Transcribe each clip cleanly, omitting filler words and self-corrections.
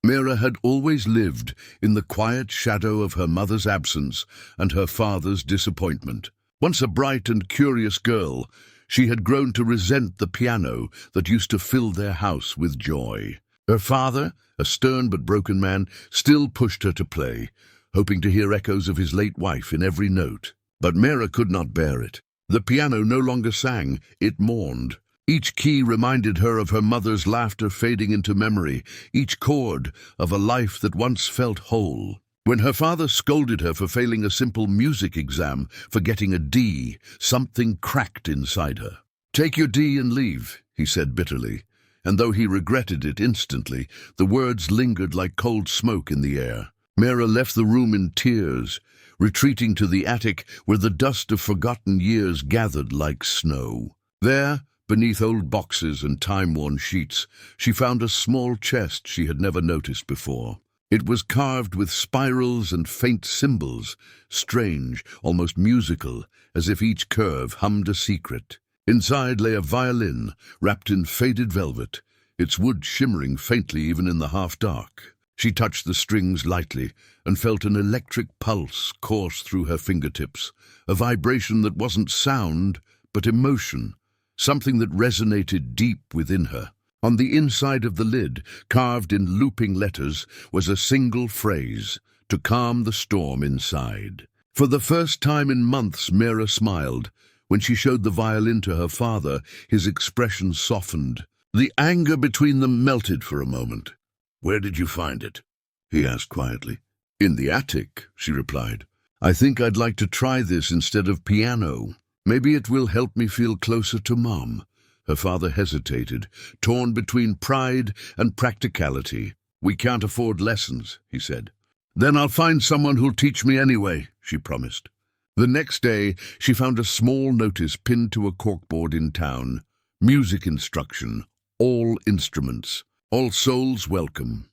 Mera had always lived in the quiet shadow of her mother's absence and her father's disappointment. Once a bright and curious girl, she had grown to resent the piano that used to fill their house with joy. Her father, a stern but broken man, still pushed her to play, hoping to hear echoes of his late wife in every note. But Mera could not bear it. The piano no longer sang, it mourned. Each key reminded her of her mother's laughter fading into memory, each chord of a life that once felt whole. When her father scolded her for failing a simple music exam, for getting a D, something cracked inside her. "Take your D and leave," he said bitterly, and though he regretted it instantly, the words lingered like cold smoke in the air. Mera left the room in tears, retreating to the attic where the dust of forgotten years gathered like snow. There, beneath old boxes and time-worn sheets, she found a small chest she had never noticed before. It was carved with spirals and faint symbols, strange, almost musical, as if each curve hummed a secret. Inside lay a violin, wrapped in faded velvet, its wood shimmering faintly even in the half-dark. She touched the strings lightly and felt an electric pulse course through her fingertips, a vibration that wasn't sound, but emotion, something that resonated deep within her. On the inside of the lid, carved in looping letters, was a single phrase, "To calm the storm inside." For the first time in months, Mera smiled. When she showed the violin to her father, his expression softened. The anger between them melted for a moment. "Where did you find it?" he asked quietly. "In the attic," she replied. "I think I'd like to try this instead of piano. Maybe it will help me feel closer to Mom." Her father hesitated, torn between pride and practicality. "We can't afford lessons," he said. "Then I'll find someone who'll teach me anyway," she promised. The next day, she found a small notice pinned to a corkboard in town. "Music instruction, all instruments, all souls welcome."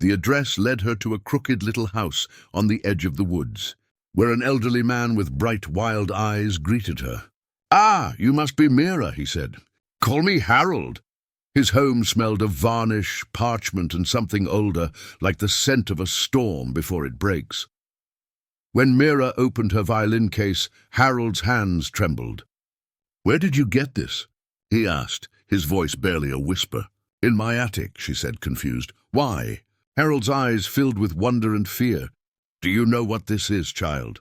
The address led her to a crooked little house on the edge of the woods, where an elderly man with bright, wild eyes greeted her. "Ah, you must be Mera," he said. "Call me Harold." His home smelled of varnish, parchment, and something older, like the scent of a storm before it breaks. When Mera opened her violin case, Harold's hands trembled. "Where did you get this?" he asked, his voice barely a whisper. "In my attic," she said, confused. "Why?" Harold's eyes filled with wonder and fear. "Do you know what this is, child?"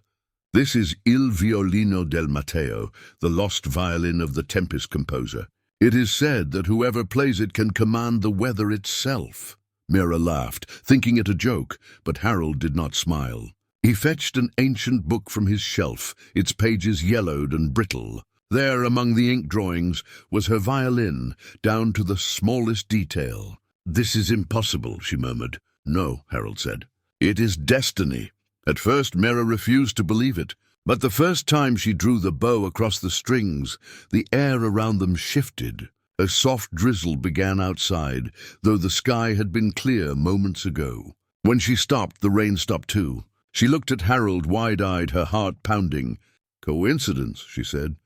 "This is Il Violino del Matteo, the lost violin of the Tempest composer. It is said that whoever plays it can command the weather itself." Mera laughed, thinking it a joke, but Harold did not smile. He fetched an ancient book from his shelf, its pages yellowed and brittle. There, among the ink drawings, was her violin, down to the smallest detail. "This is impossible," she murmured. "No," Harold said. "It is destiny." At first, Mera refused to believe it, but the first time she drew the bow across the strings, the air around them shifted. A soft drizzle began outside, though the sky had been clear moments ago. When she stopped, the rain stopped too. She looked at Harold, wide-eyed, her heart pounding. "Coincidence," she said.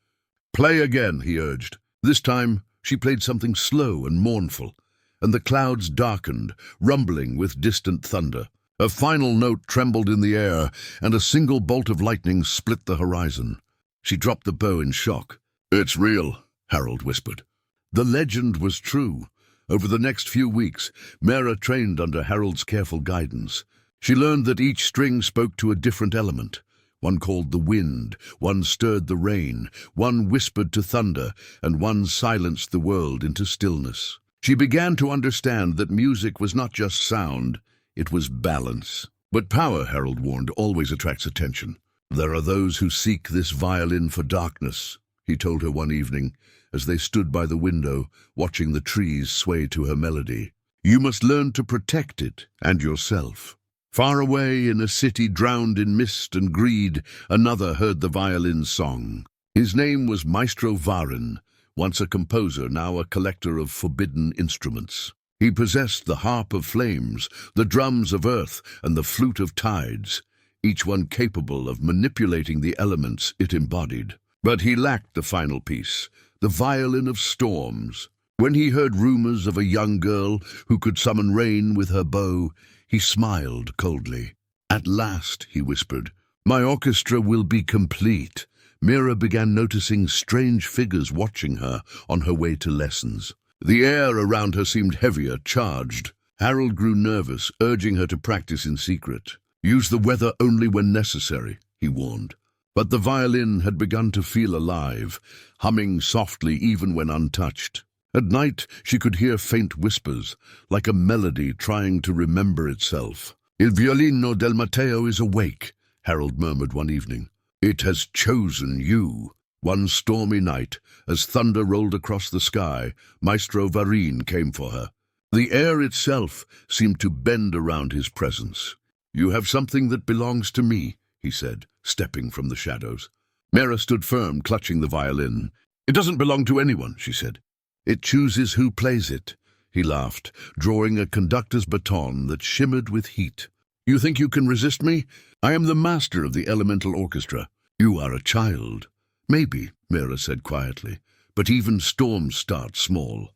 "Play again," he urged. This time, she played something slow and mournful, and the clouds darkened, rumbling with distant thunder. A final note trembled in the air, and a single bolt of lightning split the horizon. She dropped the bow in shock. "It's real," Harold whispered. The legend was true. Over the next few weeks, Mera trained under Harold's careful guidance. She learned that each string spoke to a different element. One called the wind, one stirred the rain, one whispered to thunder, and one silenced the world into stillness. She began to understand that music was not just sound, it was balance. But power, Harold warned, always attracts attention. "There are those who seek this violin for darkness," he told her one evening, as they stood by the window, watching the trees sway to her melody. "You must learn to protect it and yourself." Far away in a city drowned in mist and greed, another heard the violin's song. His name was Maestro Varin, once a composer, now a collector of forbidden instruments. He possessed the harp of flames, the drums of earth, and the flute of tides, each one capable of manipulating the elements it embodied. But he lacked the final piece, the violin of storms. When he heard rumors of a young girl who could summon rain with her bow, he smiled coldly. "At last," he whispered, "my orchestra will be complete." Mera began noticing strange figures watching her on her way to lessons. The air around her seemed heavier, charged. Harold grew nervous, urging her to practice in secret. "Use the weather only when necessary," he warned. But the violin had begun to feel alive, humming softly even when untouched. At night she could hear faint whispers, like a melody trying to remember itself. "Il violino del Matteo is awake," Harold murmured one evening. "It has chosen you." One stormy night, as thunder rolled across the sky, Maestro Varin came for her. The air itself seemed to bend around his presence. "You have something that belongs to me," he said, stepping from the shadows. Mera stood firm, clutching the violin. "It doesn't belong to anyone," she said. "It chooses who plays it," he laughed, drawing a conductor's baton that shimmered with heat. "You think you can resist me? I am the master of the elemental orchestra. You are a child." "Maybe," Mera said quietly, "but even storms start small."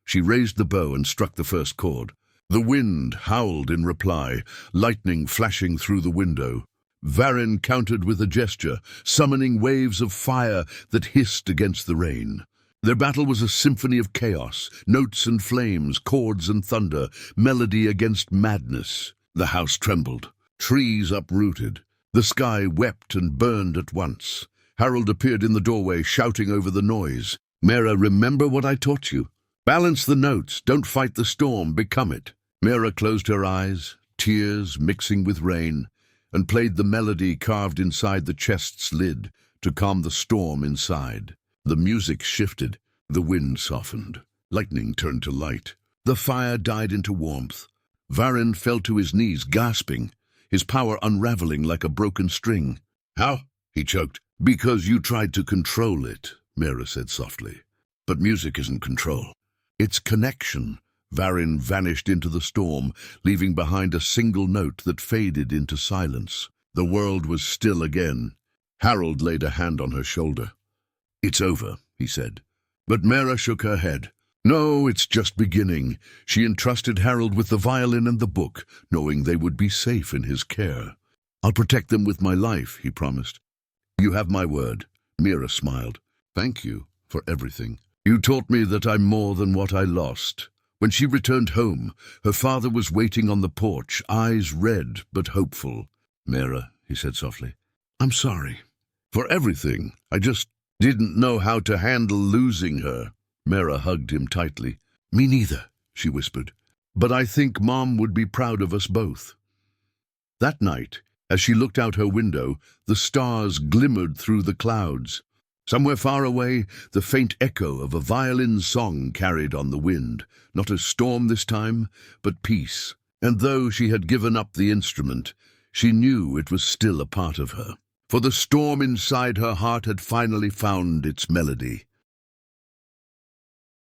She raised the bow and struck the first chord. The wind howled in reply, lightning flashing through the window. Varin countered with a gesture, summoning waves of fire that hissed against the rain. Their battle was a symphony of chaos, notes and flames, chords and thunder, melody against madness. The house trembled. Trees uprooted. The sky wept and burned at once. Harold appeared in the doorway, shouting over the noise. "Mera, remember what I taught you. Balance the notes, don't fight the storm, become it." Mera closed her eyes, tears mixing with rain, and played the melody carved inside the chest's lid to calm the storm inside. The music shifted, the wind softened, lightning turned to light. The fire died into warmth. Varin fell to his knees, gasping, his power unraveling like a broken string. "How?" he choked. "Because you tried to control it," Mera said softly. "But music isn't control. It's connection." Varin vanished into the storm, leaving behind a single note that faded into silence. The world was still again. Harold laid a hand on her shoulder. "It's over," he said. But Mera shook her head. "No, it's just beginning." She entrusted Harold with the violin and the book, knowing they would be safe in his care. "I'll protect them with my life," he promised. "You have my word." Mera smiled. "Thank you for everything. You taught me that I'm more than what I lost." When she returned home, her father was waiting on the porch, eyes red but hopeful. "Mera," he said softly, "I'm sorry. For everything. I just didn't know how to handle losing her." Mera hugged him tightly. "Me neither," she whispered. "But I think Mom would be proud of us both." That night, as she looked out her window, the stars glimmered through the clouds. Somewhere far away, the faint echo of a violin song carried on the wind. Not a storm this time, but peace. And though she had given up the instrument, she knew it was still a part of her. For the storm inside her heart had finally found its melody.